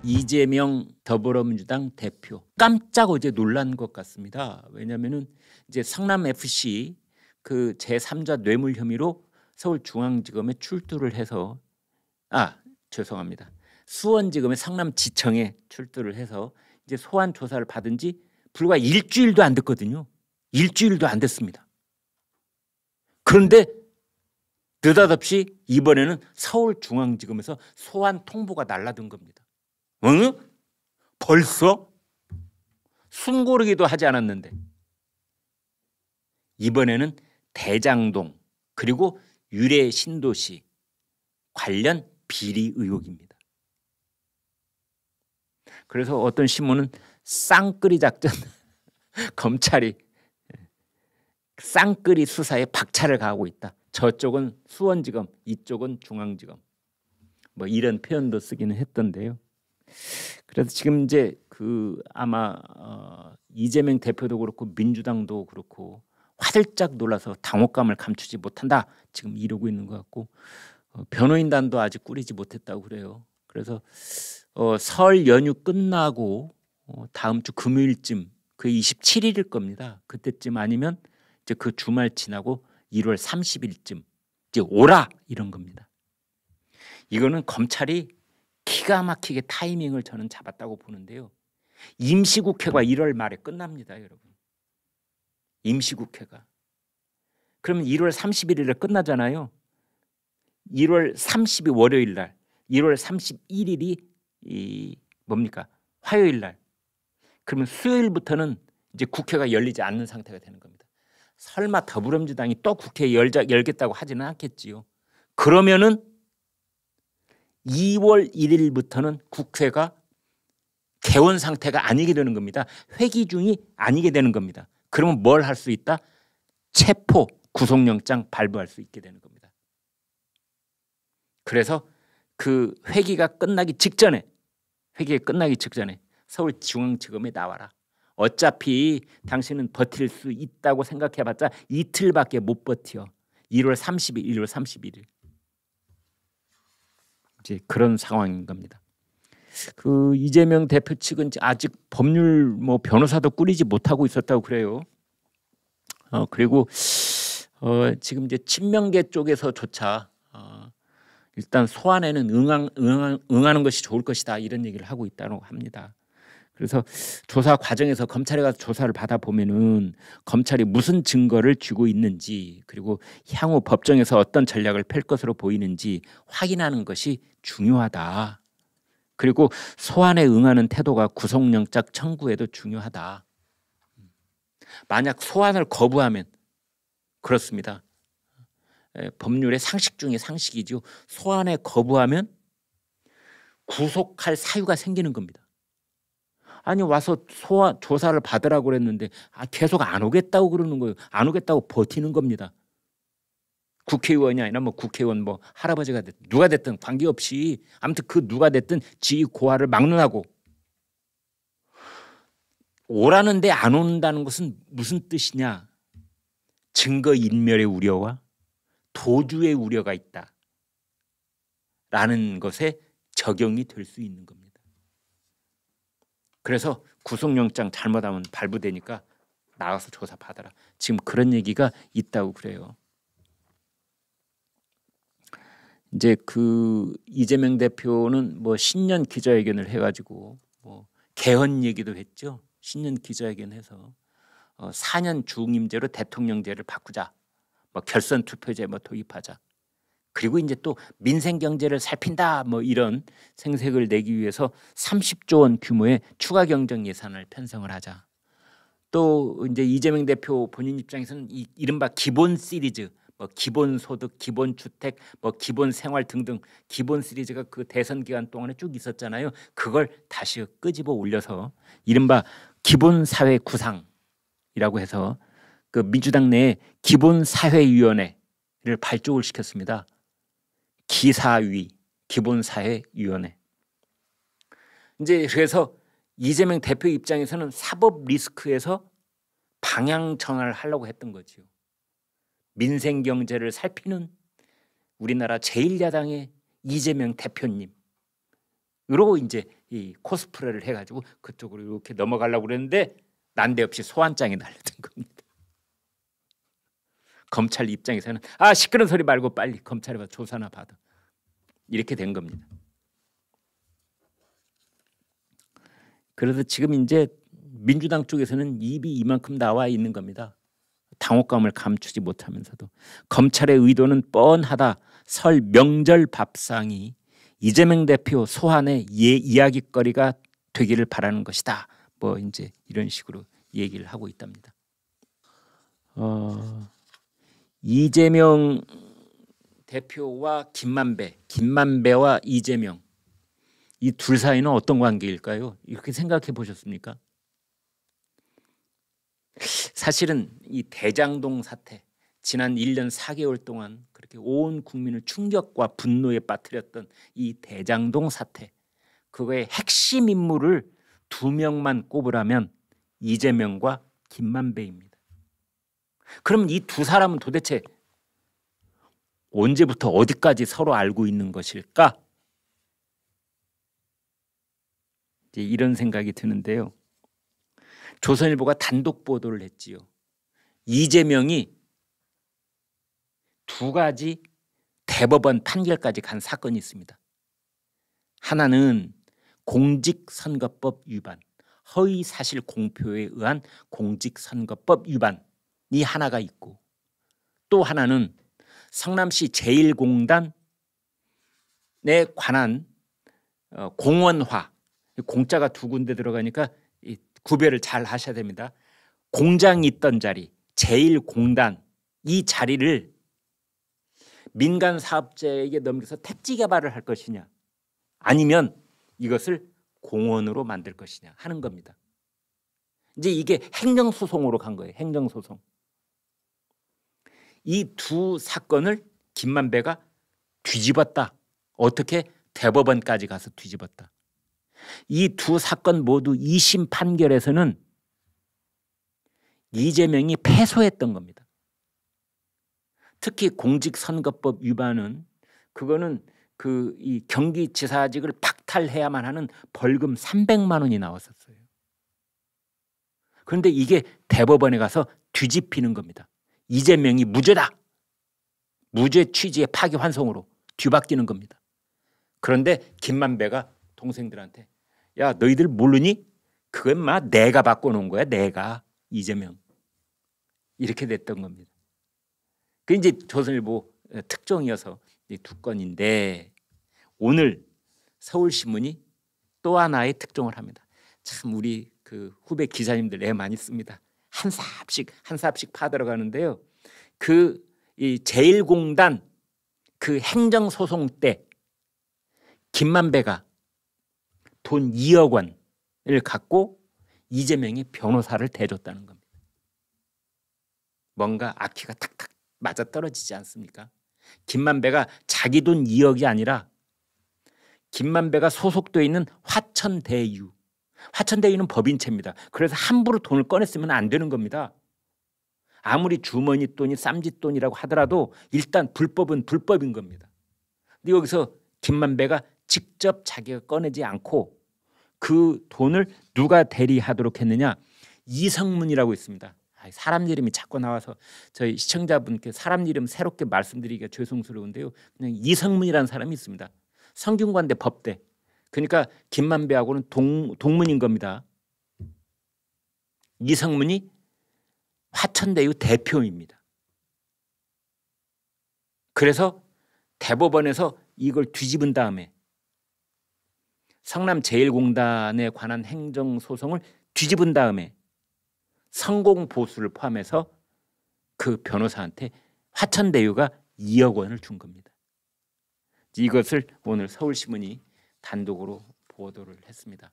이재명 더불어민주당 대표 깜짝 어제 놀란 것 같습니다. 왜냐하면은 이제 성남 FC 그 제3자 뇌물 혐의로 서울중앙지검에 출두를 해서 죄송합니다. 수원지검의 성남지청에 출두를 해서 이제 소환 조사를 받은 지 불과 일주일도 안 됐거든요. 일주일도 안 됐습니다. 그런데 느닷없이 이번에는 서울중앙지검에서 소환 통보가 날라든 겁니다. 응? 벌써? 숨고르기도 하지 않았는데 이번에는 대장동 그리고 유래 신도시 관련 비리 의혹입니다. 그래서 어떤 신문은 쌍끌이 작전 검찰이 쌍끌이 수사에 박차를 가하고 있다. 저쪽은 수원지검, 이쪽은 중앙지검. 뭐 이런 표현도 쓰기는 했던데요. 그래서 지금 이제 아마 이재명 대표도 그렇고 민주당도 그렇고 화들짝 놀라서 당혹감을 감추지 못한다. 지금 이러고 있는 것 같고 변호인단도 아직 꾸리지 못했다고 그래요. 그래서 설 연휴 끝나고 다음 주 금요일쯤 그 27일일 겁니다. 그때쯤 아니면 이제 그 주말 지나고 1월 30일쯤 이제 오라 이런 겁니다. 이거는 검찰이 기가 막히게 타이밍을 저는 잡았다고 보는데요. 임시국회가 1월 말에 끝납니다, 여러분. 임시국회가. 그러면 1월 31일에 끝나잖아요. 1월 30일 월요일 날, 1월 31일이 뭡니까? 화요일 날. 그러면 수요일부터는 이제 국회가 열리지 않는 상태가 되는 겁니다. 설마 더불어민주당이 또 국회 열겠다고 하지는 않겠지요. 그러면은 2월 1일부터는 국회가 개원 상태가 아니게 되는 겁니다. 회기 중이 아니게 되는 겁니다. 그러면 뭘 할 수 있다? 체포, 구속영장 발부할 수 있게 되는 겁니다. 그래서 그 회기가 끝나기 직전에 서울중앙지검에 나와라. 어차피 당신은 버틸 수 있다고 생각해봤자 이틀밖에 못 버텨. 1월 30일, 1월 31일. 이제 그런 상황인 겁니다. 그 이재명 대표 측은 아직 법률 변호사도 꾸리지 못하고 있었다고 그래요. 그리고 지금 이제 친명계 쪽에서조차 일단 소환에는 응하는 것이 좋을 것이다 이런 얘기를 하고 있다고 합니다. 그래서 조사 과정에서 검찰에 가서 조사를 받아보면은 검찰이 무슨 증거를 쥐고 있는지 그리고 향후 법정에서 어떤 전략을 펼 것으로 보이는지 확인하는 것이 중요하다. 그리고 소환에 응하는 태도가 구속영장 청구에도 중요하다. 만약 소환을 거부하면 그렇습니다. 법률의 상식 중에 상식이죠. 소환에 거부하면 구속할 사유가 생기는 겁니다. 아니 와서 조사를 받으라고 그랬는데 계속 안 오겠다고 그러는 거예요. 안 오겠다고 버티는 겁니다. 국회의원이 아니라 국회의원 할아버지가 됐든 누가 됐든 관계없이 아무튼 그 누가 됐든 지위 고하를 막론하고 오라는데 안 온다는 것은 무슨 뜻이냐? 증거인멸의 우려와 도주의 우려가 있다라는 것에 적용이 될 수 있는 겁니다. 그래서 구속영장 잘못하면 발부되니까 나가서 조사받아라. 지금 그런 얘기가 있다고 그래요. 이제 그 이재명 대표는 신년 기자회견을 해가지고 개헌 얘기도 했죠. 신년 기자회견해서 4년 중임제로 대통령제를 바꾸자. 결선 투표제 도입하자. 그리고 이제 또 민생 경제를 살핀다 이런 생색을 내기 위해서 30조 원 규모의 추가 경정 예산을 편성을 하자. 또 이제 이재명 대표 본인 입장에서는 이른바 기본 시리즈, 기본소득, 기본주택, 기본생활 등등 기본 시리즈가 그 대선 기간 동안에 쭉 있었잖아요. 그걸 다시 끄집어 올려서 이른바 기본사회 구상이라고 해서 그 민주당 내에 기본사회위원회를 발족을 시켰습니다. 기사위, 기본사회위원회. 이제 그래서 이재명 대표 입장에서는 사법 리스크에서 방향 전환을 하려고 했던 거죠. 민생 경제를 살피는 우리나라 제1야당의 이재명 대표님. 이제 이 코스프레를 해가지고 그쪽으로 이렇게 넘어가려고 그랬는데 난데없이 소환장이 날려든 겁니다. 검찰 입장에서는 시끄러운 소리 말고 빨리 검찰에 가서 조사나 받아, 이렇게 된 겁니다. 그래서 지금 이제 민주당 쪽에서는 입이 이만큼 나와 있는 겁니다. 당혹감을 감추지 못하면서도 검찰의 의도는 뻔하다. 설 명절 밥상이 이재명 대표 소환의 이야기거리가 되기를 바라는 것이다. 뭐 이제 이런 식으로 얘기를 하고 있답니다. 이재명 대표와 김만배와 이재명, 이 둘 사이는 어떤 관계일까요? 이렇게 생각해 보셨습니까? 사실은 이 대장동 사태, 지난 1년 4개월 동안 그렇게 온 국민을 충격과 분노에 빠뜨렸던 이 대장동 사태, 그거의 핵심 인물을 2명만 꼽으라면 이재명과 김만배입니다. 그럼 이 두 사람은 도대체 언제부터 어디까지 서로 알고 있는 것일까? 이제 이런 생각이 드는데요. 조선일보가 단독 보도를 했지요. 이재명이 2가지 대법원 판결까지 간 사건이 있습니다. 하나는 공직선거법 위반, 허위사실 공표에 의한 공직선거법 위반이 하나가 있고, 또 하나는 성남시 제1공단에 관한 공원화, 공자가 2군데 들어가니까 구별을 잘 하셔야 됩니다. 공장이 있던 자리, 제1공단, 이 자리를 민간 사업자에게 넘겨서 택지 개발을 할 것이냐, 아니면 이것을 공원으로 만들 것이냐 하는 겁니다. 이제 이게 행정소송으로 간 거예요. 행정소송. 이 두 사건을 김만배가 뒤집었다. 어떻게? 대법원까지 가서 뒤집었다. 이 두 사건 모두 2심 판결에서는 이재명이 패소했던 겁니다. 특히 공직선거법 위반은 그거는 이 경기지사직을 박탈해야만 하는 벌금 300만 원이 나왔었어요. 그런데 이게 대법원에 가서 뒤집히는 겁니다. 이재명이 무죄다. 무죄 취지의 파기환송으로 뒤바뀌는 겁니다. 그런데 김만배가 동생들한테 야, 너희들 모르니? 그건 내가 바꿔놓은 거야. 내가. 이재명. 이렇게 됐던 겁니다. 그 이제 조선일보 특종이어서 이 2건인데, 오늘 서울신문이 또 하나의 특종을 합니다. 참 우리 그 후배 기자님들 애 많이 씁니다. 한 삽씩 파 들어가는데요. 이 제1공단 그 행정소송 때 김만배가 돈 2억 원을 갖고 이재명이 변호사를 대줬다는 겁니다. 뭔가 악기가 탁탁 맞아떨어지지 않습니까? 김만배가 자기 돈 2억이 아니라 김만배가 소속돼 있는 화천대유, 화천대유는 법인체입니다. 그래서 함부로 돈을 꺼냈으면 안 되는 겁니다. 아무리 주머니 돈이 쌈짓돈이라고 하더라도 일단 불법은 불법인 겁니다. 근데 여기서 김만배가 직접 자기가 꺼내지 않고 그 돈을 누가 대리하도록 했느냐? 이성문이라고 있습니다. 사람 이름이 자꾸 나와서 저희 시청자분께 사람 이름 새롭게 말씀드리기가 죄송스러운데요. 그냥 이성문이라는 사람이 있습니다. 성균관대 법대. 그러니까 김만배하고는 동문인 겁니다. 이성문이 화천대유 대표입니다. 그래서 대법원에서 이걸 뒤집은 다음에 성남 제1공단에 관한 행정소송을 뒤집은 다음에 성공보수를 포함해서 그 변호사한테 화천대유가 2억 원을 준 겁니다. 이것을 오늘 서울신문이 단독으로 보도를 했습니다.